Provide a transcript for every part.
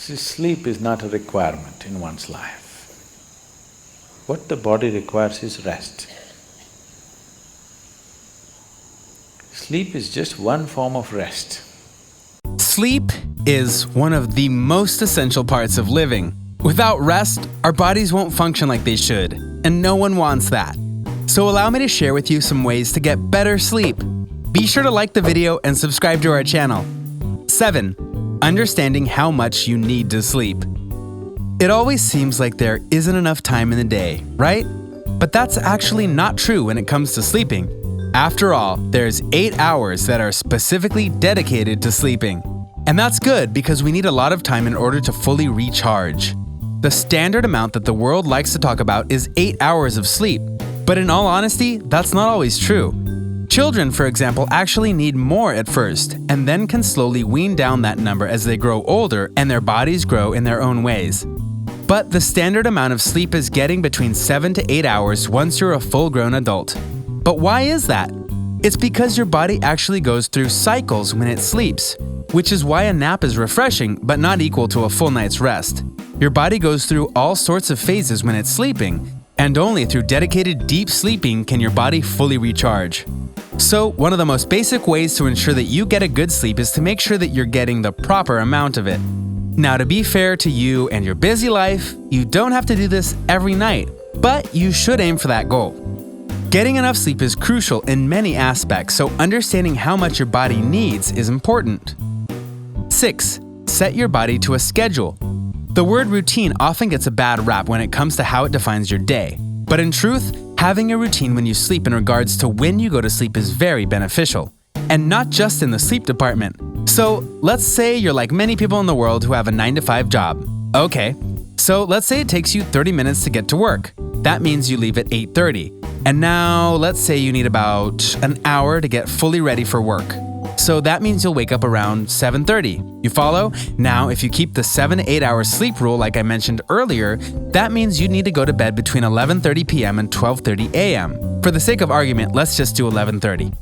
See, sleep is not a requirement in one's life. What the body requires is rest. Sleep is just one form of rest. Sleep is one of the most essential parts of living. Without rest, our bodies won't function like they should, and no one wants that. So allow me to share with you some ways to get better sleep. Be sure to like the video and subscribe to our channel. 7. Understanding how much you need to sleep. It always seems like there isn't enough time in the day, right? But that's actually not true when it comes to sleeping. After all, there's 8 hours that are specifically dedicated to sleeping. And that's good because we need a lot of time in order to fully recharge. The standard amount that the world likes to talk about is 8 hours of sleep. But in all honesty, that's not always true. Children, for example, actually need more at first, and then can slowly wean down that number as they grow older and their bodies grow in their own ways. But the standard amount of sleep is getting between 7 to 8 hours once you're a full-grown adult. But why is that? It's because your body actually goes through cycles when it sleeps, which is why a nap is refreshing but not equal to a full night's rest. Your body goes through all sorts of phases when it's sleeping, and only through dedicated deep sleeping can your body fully recharge. So, one of the most basic ways to ensure that you get a good sleep is to make sure that you're getting the proper amount of it. Now, to be fair to you and your busy life, you don't have to do this every night, but you should aim for that goal. Getting enough sleep is crucial in many aspects, so understanding how much your body needs is important. 6. Set your body to a schedule. The word routine often gets a bad rap when it comes to how it defines your day. But in truth, having a routine when you sleep in regards to when you go to sleep is very beneficial. And not just in the sleep department. So, let's say you're like many people in the world who have a 9-to-5 job. Okay, so let's say it takes you 30 minutes to get to work. That means you leave at 8:30. And now, let's say you need about an hour to get fully ready for work. So that means you'll wake up around 7:30. You follow? Now, if you keep the 7 to 8 hour sleep rule like I mentioned earlier, that means you need to go to bed between 11:30 p.m. and 12:30 a.m. For the sake of argument, let's just do 11:30.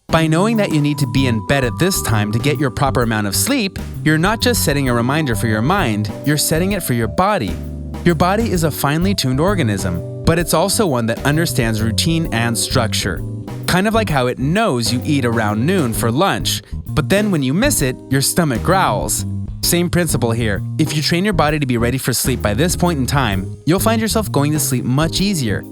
By knowing that you need to be in bed at this time to get your proper amount of sleep, you're not just setting a reminder for your mind, you're setting it for your body. Your body is a finely tuned organism, but it's also one that understands routine and structure. Kind of like how it knows you eat around noon for lunch, but then when you miss it, your stomach growls. Same principle here. If you train your body to be ready for sleep by this point in time, you'll find yourself going to sleep much easier.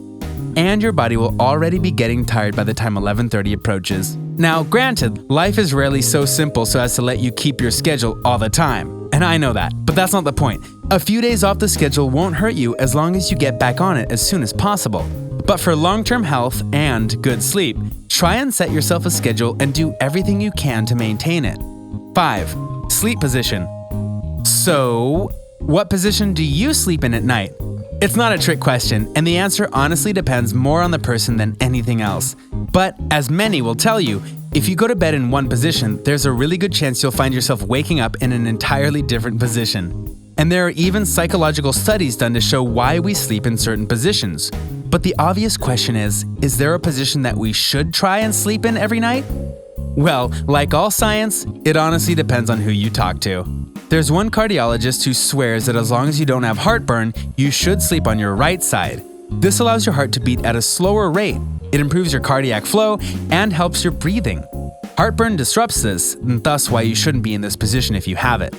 And your body will already be getting tired by the time 11:30 approaches. Now, granted, life is rarely so simple so as to let you keep your schedule all the time. And I know that, but that's not the point. A few days off the schedule won't hurt you as long as you get back on it as soon as possible. But for long-term health and good sleep, try and set yourself a schedule and do everything you can to maintain it. 5. Sleep position. So, what position do you sleep in at night? It's not a trick question, and the answer honestly depends more on the person than anything else. But, as many will tell you, if you go to bed in one position, there's a really good chance you'll find yourself waking up in an entirely different position. And there are even psychological studies done to show why we sleep in certain positions. But the obvious question is there a position that we should try and sleep in every night? Well, like all science, it honestly depends on who you talk to. There's one cardiologist who swears that as long as you don't have heartburn, you should sleep on your right side. This allows your heart to beat at a slower rate. It improves your cardiac flow and helps your breathing. Heartburn disrupts this, and thus why you shouldn't be in this position if you have it.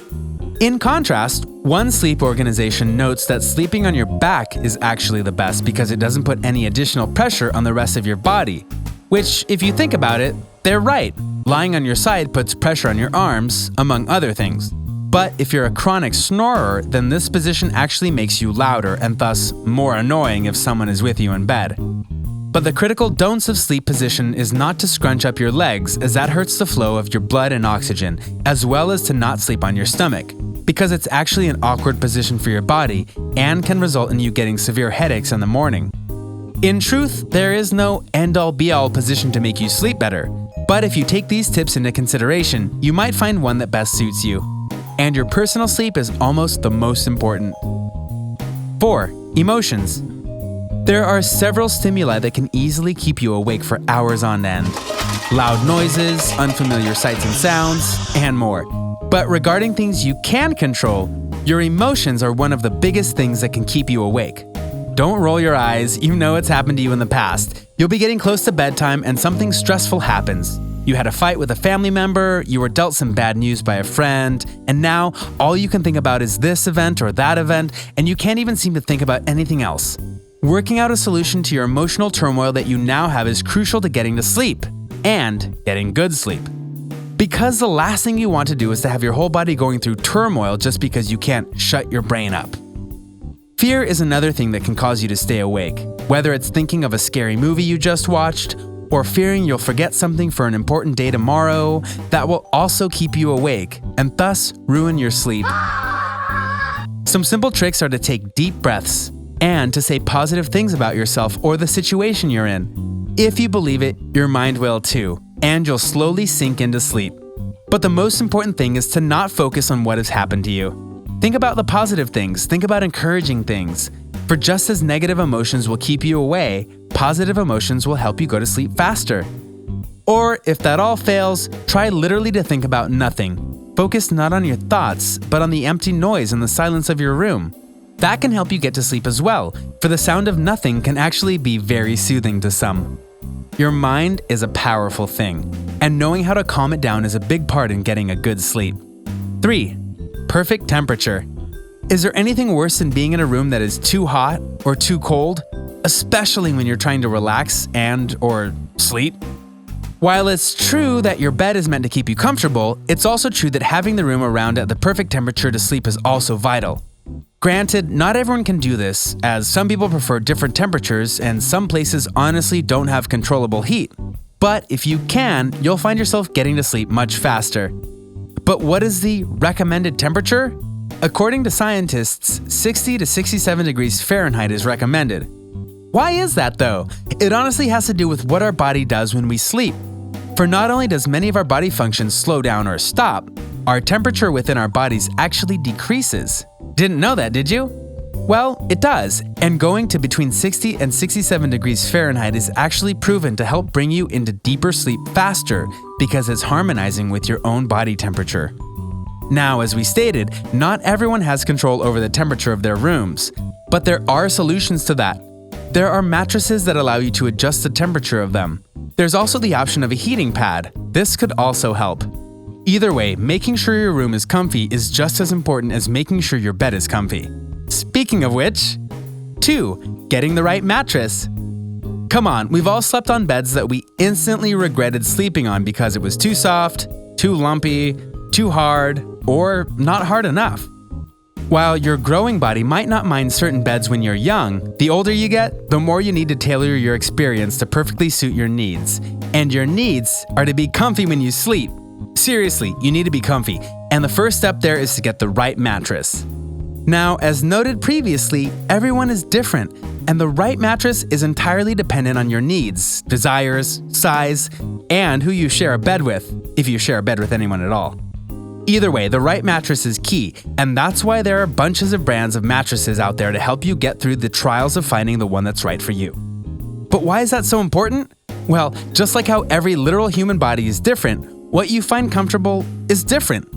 In contrast, one sleep organization notes that sleeping on your back is actually the best because it doesn't put any additional pressure on the rest of your body. Which, if you think about it, they're right. Lying on your side puts pressure on your arms, among other things. But if you're a chronic snorer, then this position actually makes you louder and thus more annoying if someone is with you in bed. But the critical don'ts of sleep position is not to scrunch up your legs, as that hurts the flow of your blood and oxygen, as well as to not sleep on your stomach, because it's actually an awkward position for your body and can result in you getting severe headaches in the morning. In truth, there is no end-all be-all position to make you sleep better, but if you take these tips into consideration, you might find one that best suits you. And your personal sleep is almost the most important. 4. Emotions. There are several stimuli that can easily keep you awake for hours on end. Loud noises, unfamiliar sights and sounds, and more. But regarding things you can control, Your emotions are one of the biggest things that can keep you awake. Don't roll your eyes, you know it's happened to you in the past. You'll be getting close to bedtime and something stressful happens. You had a fight with a family member, you were dealt some bad news by a friend, and now all you can think about is this event or that event, and you can't even seem to think about anything else. Working out a solution to your emotional turmoil that you now have is crucial to getting to sleep, and getting good sleep. Because the last thing you want to do is to have your whole body going through turmoil just because you can't shut your brain up. Fear is another thing that can cause you to stay awake, whether it's thinking of a scary movie you just watched, or fearing you'll forget something for an important day tomorrow. That will also keep you awake, and thus ruin your sleep. Some simple tricks are to take deep breaths, and to say positive things about yourself or the situation you're in. If you believe it, your mind will too, and you'll slowly sink into sleep. But the most important thing is to not focus on what has happened to you. Think about the positive things, think about encouraging things. For just as negative emotions will keep you away, positive emotions will help you go to sleep faster. Or if that all fails, try literally to think about nothing. Focus not on your thoughts, but on the empty noise and the silence of your room. That can help you get to sleep as well, for the sound of nothing can actually be very soothing to some. Your mind is a powerful thing, and knowing how to calm it down is a big part in getting a good sleep. 3. Perfect temperature. Is there anything worse than being in a room that is too hot or too cold, especially when you're trying to relax or sleep? While it's true that your bed is meant to keep you comfortable, it's also true that having the room around at the perfect temperature to sleep is also vital. Granted, not everyone can do this, as some people prefer different temperatures and some places honestly don't have controllable heat. But if you can, you'll find yourself getting to sleep much faster. But what is the recommended temperature? According to scientists, 60 to 67 degrees Fahrenheit is recommended. Why is that though? It honestly has to do with what our body does when we sleep. For not only does many of our body functions slow down or stop, our temperature within our bodies actually decreases. Didn't know that, did you? Well, it does, and going to between 60 and 67 degrees Fahrenheit is actually proven to help bring you into deeper sleep faster because it's harmonizing with your own body temperature. Now, as we stated, not everyone has control over the temperature of their rooms, but there are solutions to that. There are mattresses that allow you to adjust the temperature of them. There's also the option of a heating pad. This could also help. Either way, making sure your room is comfy is just as important as making sure your bed is comfy. Speaking of which, 2. Getting the right mattress. Come on, we've all slept on beds that we instantly regretted sleeping on because it was too soft, too lumpy, too hard, or not hard enough. While your growing body might not mind certain beds when you're young, the older you get, the more you need to tailor your experience to perfectly suit your needs. And your needs are to be comfy when you sleep. Seriously, you need to be comfy, and the first step there is to get the right mattress. Now, as noted previously, everyone is different, and the right mattress is entirely dependent on your needs, desires, size, and who you share a bed with, if you share a bed with anyone at all. Either way, the right mattress is key, and that's why there are bunches of brands of mattresses out there to help you get through the trials of finding the one that's right for you. But why is that so important? Well, just like how every literal human body is different, what you find comfortable is different.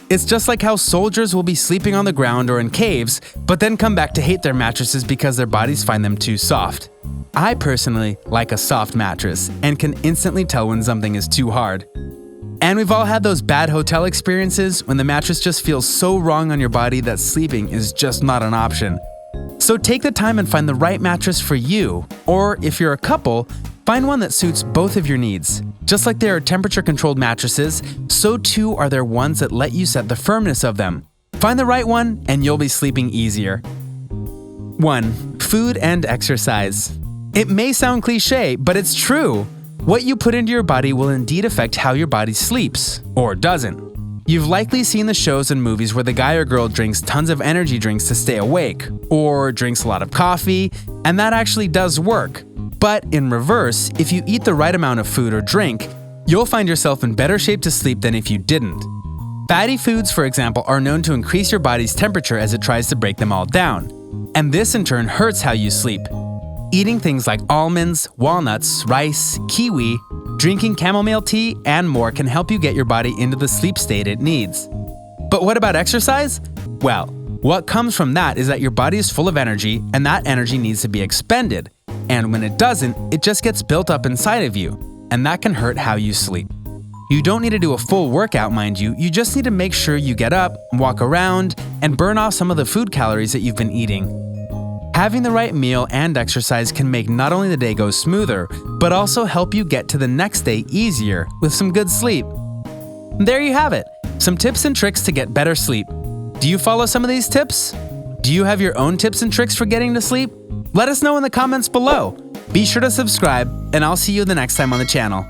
It's just like how soldiers will be sleeping on the ground or in caves, but then come back to hate their mattresses because their bodies find them too soft. I personally like a soft mattress and can instantly tell when something is too hard. And we've all had those bad hotel experiences when the mattress just feels so wrong on your body that sleeping is just not an option. So take the time and find the right mattress for you, or if you're a couple, find one that suits both of your needs. Just like there are temperature-controlled mattresses, so too are there ones that let you set the firmness of them. Find the right one, and you'll be sleeping easier. 1. Food and exercise. It may sound cliche, but it's true. What you put into your body will indeed affect how your body sleeps, or doesn't. You've likely seen the shows and movies where the guy or girl drinks tons of energy drinks to stay awake, or drinks a lot of coffee, and that actually does work. But in reverse, if you eat the right amount of food or drink, you'll find yourself in better shape to sleep than if you didn't. Fatty foods, for example, are known to increase your body's temperature as it tries to break them all down. And this in turn hurts how you sleep. Eating things like almonds, walnuts, rice, kiwi, drinking chamomile tea, and more can help you get your body into the sleep state it needs. But what about exercise? Well, What comes from that is that your body is full of energy, and that energy needs to be expended. And when it doesn't, it just gets built up inside of you, and that can hurt how you sleep. You don't need to do a full workout, mind you. You just need to make sure you get up, walk around, and burn off some of the food calories that you've been eating. Having the right meal and exercise can make not only the day go smoother, but also help you get to the next day easier with some good sleep. There you have it, some tips and tricks to get better sleep. Do you follow some of these tips? Do you have your own tips and tricks for getting to sleep? Let us know in the comments below. Be sure to subscribe, and I'll see you the next time on the channel.